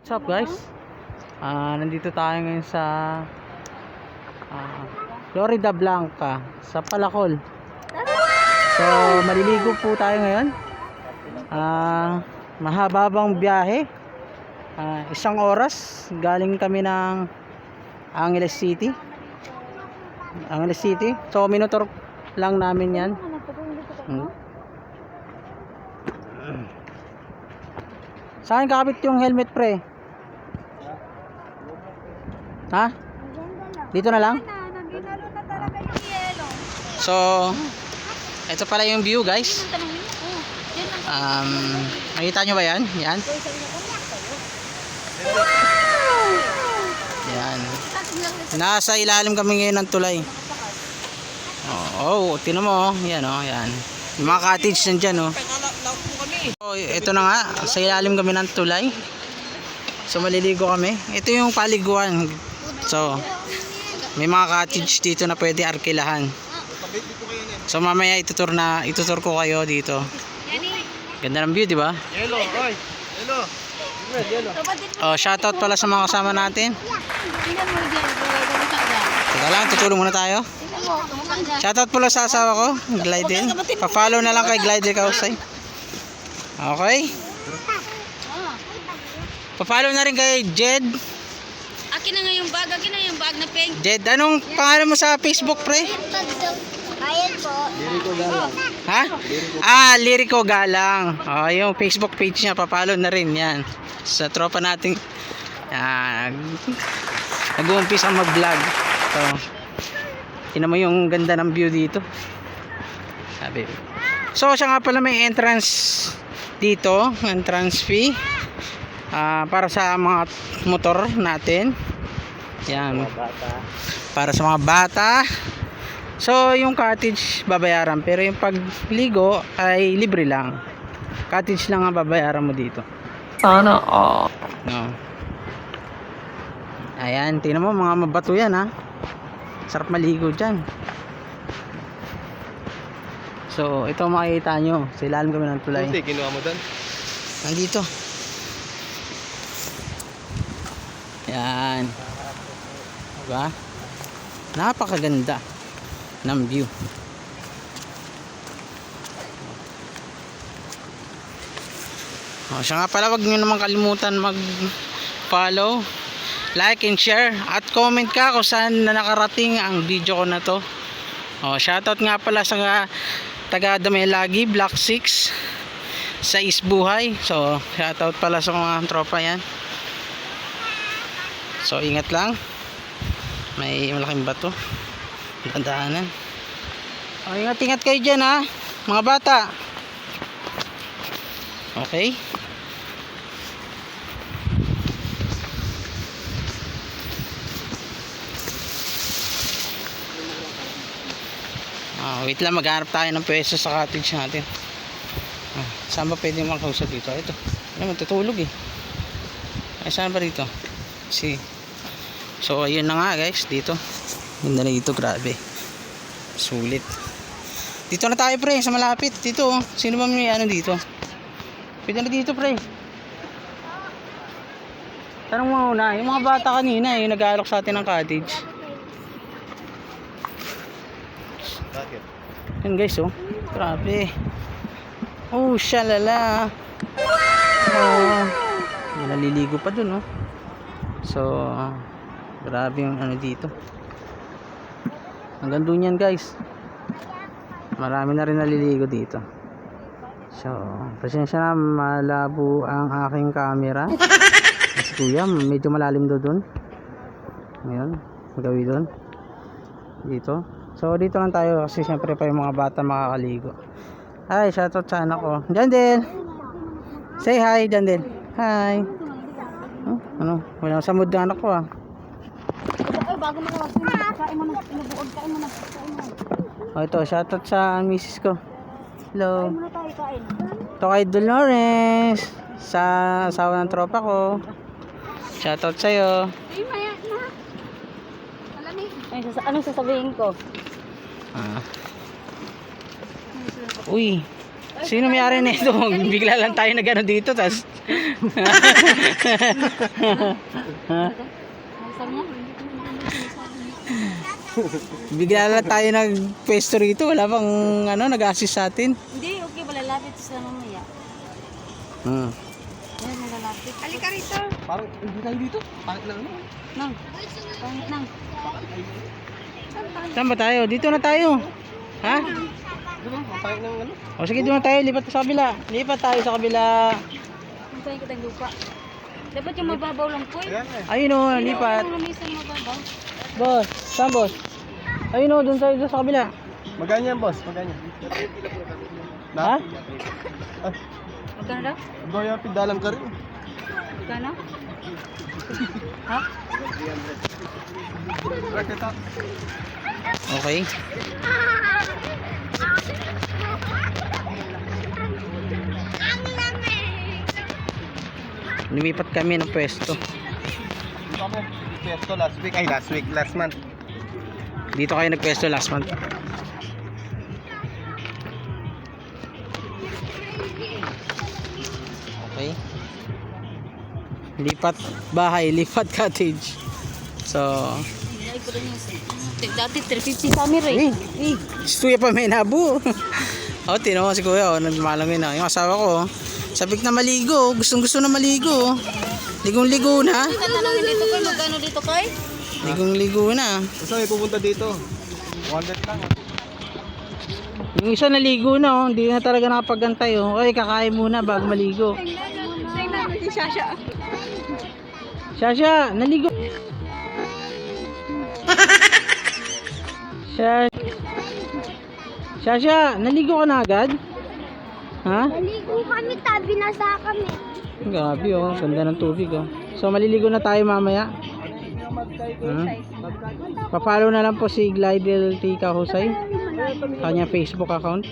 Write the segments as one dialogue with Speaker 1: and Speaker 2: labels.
Speaker 1: What's up guys? Nandito tayo ngayon sa Florida Blanca sa Palacol. So maliligo po tayo ngayon. Mahababang biyahe. 1 oras. Galing kami ng Angeles City. So minutor lang namin yan. Saan kakabit yung helmet pre? Ha? Dito na lang? So ito pala yung view guys. Nakita nyo ba yan? Yan. Yan. Nasa ilalim kami ngayon ng tulay. Tingnan mo. Yan yan. Yung mga cottage nandyan So, ito na nga, sa ilalim kami ng tulay. So maliligo kami. Ito yung paliguan. So may mga cottage dito na pwede arkilahan. So mamaya itutur ko kayo dito. Ganda ng view, di ba?
Speaker 2: Yellow.
Speaker 1: Shoutout pala sa mga kasama natin. Teka lang, tutulong muna tayo. Shoutout pala sa asawa ko, Glidel. Pa-follow na lang kay Glidel Kausay. Okay. Pa-follow na rin kay Jed.
Speaker 3: Akin na nga yung bag na pink.
Speaker 1: Jed, anong pangalan mo sa Facebook, pre?
Speaker 3: Ayan po.
Speaker 2: Lirico Galang.
Speaker 1: Ha? Lirico Galang. Yung Facebook page niya, pa-follow na rin yan. Sa tropa nating nag-uumpisa mag-vlog. So, tingnan mo yung ganda ng view dito. Sabi. So, siya nga pala may entrance dito, entrance fee. Para sa mga motor natin. Yan. Para sa mga bata. So, yung cottage babayaran, pero yung pagligo ay libre lang. Cottage lang ang babayaran mo dito. Sana no. Ayan, tingnan mo mga mabato yan ha. Sarap maligo dyan. So, ito makikita nyo. Sa ilalim kami ng tulay.
Speaker 2: Kunti, kinuha mo doon?
Speaker 1: Nandito. Yan. Diba? Napakaganda ng view. Siya nga pala, wag nyo naman kalimutan mag-follow, like and share, at comment ka kung saan na nakarating ang video ko na to. Shoutout nga pala sa taga Damelagi, Block 6 sa Isbuhay. So shoutout pala sa mga tropa yan. So ingat lang, may malaking bato, tandaanan. Ingat kayo dyan ha, mga bata. Okay. Wait lang, maghanap tayo ng pwesto sa cottage natin. Saan ba pwede makausap dito? Ito, matutulog eh. Saan ba dito? So ayun na nga guys, dito. Ganda na dito, grabe. Sulit. Dito na tayo pre, sa malapit. Dito, sino ba may ano dito? Pwede na dito pre. Tanong mo na, yung mga bata kanina yung nag-aalok sa atin ng cottage.
Speaker 2: Bakit?
Speaker 1: Yan guys grabe. Shalala. May naliligo pa dun So grabe yung ano dito. Hanggang dun yan guys. Marami na rin naliligo dito. So pasensya na, malabo ang aking camera. Kasi kuya, medyo malalim doon. Ngayon, magawin doon. Dito. So dito lang tayo kasi syempre pa yung mga bata makakaligo. Hi, shoutout sa anak ko. Jandel. Say hi, Jandel. Hi. Wala sa mood ng anak ko
Speaker 3: Bago mo kain mo na.
Speaker 1: Ito, shoutout sa misis ko. Hello.
Speaker 3: Muna tayo kain.
Speaker 1: Ito kay Dolores, sa asawa ng tropa ko. Shoutout sa'yo.
Speaker 3: Maya na. Anong sasabihin ko?
Speaker 1: Uy, Sino may-ari nito? Bigla lang tayo na gano'n dito, tas...
Speaker 3: Sabi niya,
Speaker 1: Bigla lang tayo nag-pwesto rito. Wala bang ano, nag-assist sa atin.
Speaker 3: hindi, okay, malalapit sila mamaya.
Speaker 1: Hmm.
Speaker 3: Yan, malalapit.
Speaker 4: Halika rito.
Speaker 2: Parang hindi tayo dito. Pangit na ano.
Speaker 3: Nang, pangit nang.
Speaker 1: Saan ba tayo? Dito na tayo. Ha?
Speaker 2: Diba? Ang pangit ng ano.
Speaker 1: O sige, doon na tayo. Lipat sa kabila. Lipat tayo sa kabila.
Speaker 3: Hintayin kita yung lupa. Dapat yung mababaw lang po eh.
Speaker 2: Ayan eh.
Speaker 1: Ayun o, lipat.
Speaker 3: Yung lamisan mababaw.
Speaker 1: Boss, saan boss? Ayun o, doon tayo doon sa kabila.
Speaker 2: Maganya yan, boss. Maganya.
Speaker 1: Ha?
Speaker 2: Ah,
Speaker 3: Magkano daw?
Speaker 2: Goya, pindalam ka rin.
Speaker 3: Magkano? Ha?
Speaker 2: Racket up.
Speaker 1: Okay. Lumipat kami ng pwesto.
Speaker 2: Dito kami. Pwesto last week. Ay, last month.
Speaker 1: Dito kayo nagpwesto last month. Okay. Lipat bahay, lipat cottage. So,
Speaker 3: Ay, ko rin yung dati 350 sa amin eh.
Speaker 1: Kuya pa may nabo. Tino mo si kuya, nagmalangin na. Yung asawa ko, sabik na maligo, gustong gusto na maligo. Ligong-ligo na.
Speaker 3: Tatanungin dito kay, magkano dito kay?
Speaker 1: Ligong-ligo na.
Speaker 2: Saan may pupunta dito? 100 lang.
Speaker 1: Yung isa naligo na, hindi na talaga nakapagantay. Okay, kakain muna bago maligo.
Speaker 4: Tingnan mo si Shasha.
Speaker 1: Shasha, naligo. Shasha, naligo ka na agad? Ha?
Speaker 4: Naligo kami, tabi na sa kami.
Speaker 1: Grabe oh, ganda ng tubig oh. So maliligo na tayo mamaya. Pa-follow na lang po si Glidel T. Kahusay, kanya Facebook account.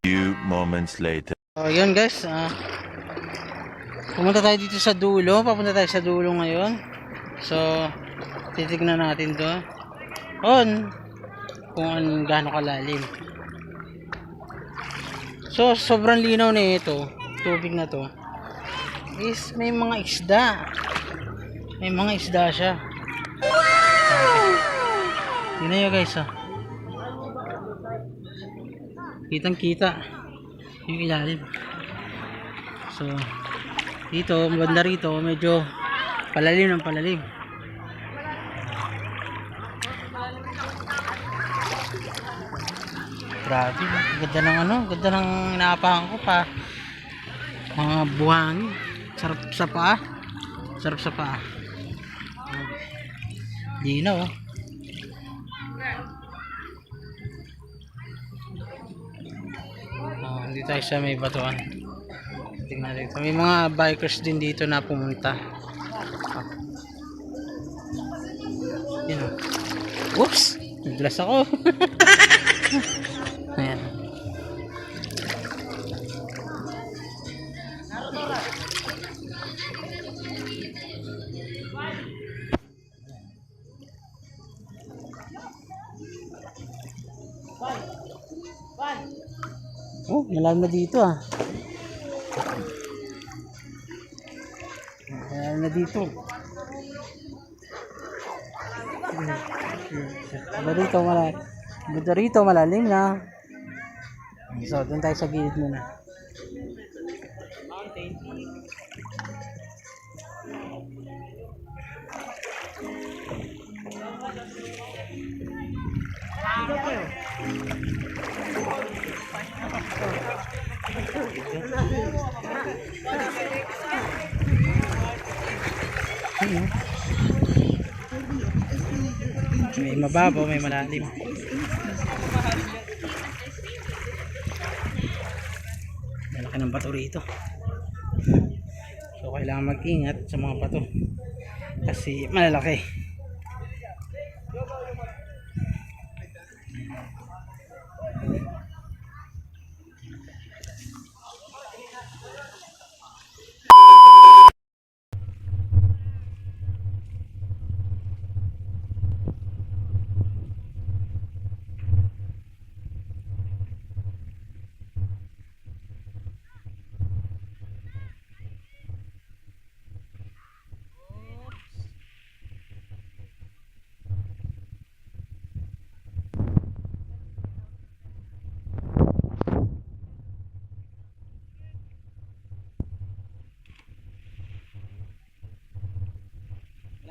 Speaker 5: Few moments later.
Speaker 1: So yun guys, pumunta tayo dito sa dulo. Papunta tayo sa dulo ngayon. So titignan natin to kung gaano kalalim. So sobrang linaw na ito, tubig na to is may mga isda. May mga isda siya. Tingnan nyo guys kitang kita yung ilalim. So dito, banda rito medyo palalim ng palalim. Grabe, ganda ng ganda ng inaapahan ko pa. Mga buhangin. Sarap sa paa. Sarap sa paa. Linaw. Dito tayo sa may batuan. Tingnan dito. May mga bikers din dito na pumunta. Yun o. Oops! Naglas ako. Ayan. Oh, malalim na dito malalim na dito. Dito malalim na. So, doon tayo sa gilid muna. May mababaw, may malalim. Malaki ng bato rito. So kailangan mag-ingat sa mga bato kasi malalaki.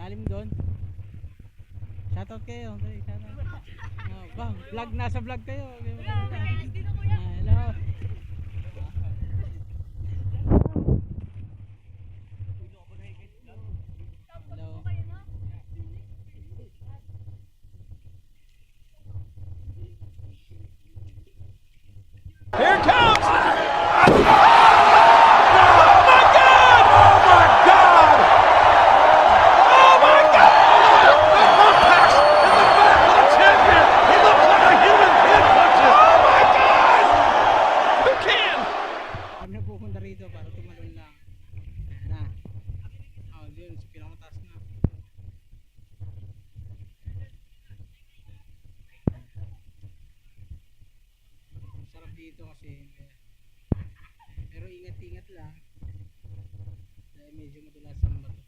Speaker 1: Lalim doon. Shoutout kayo. Dali, shoutout. Oh, bang, vlog, nasa vlog kayo. Hello. Hello. Kami na pupunta rito para tumalon lang. Ayan na. Oh, yun, sa pinakataas na. Sarap dito kasi pero ingat-ingat lang dahil medyo madulas ang bato.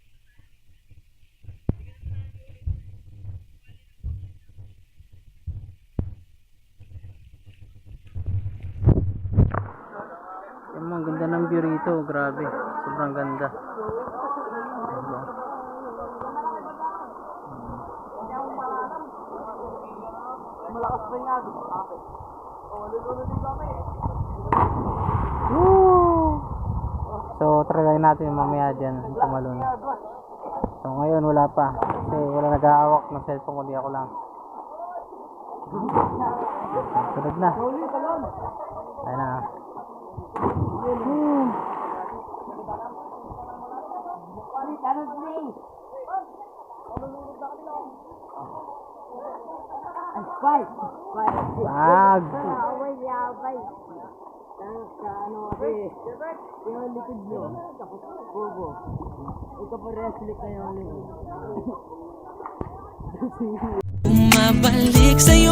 Speaker 1: Yung mga ganda ng view rito, grabe, sobrang ganda. Diba? So try natin mamaya dyan tumalon. So ngayon wala pa kasi wala nag-aawak ng cellphone kundi ako lang. Sunod na. Ayun na. Wag.
Speaker 6: Bumabalik sa'yo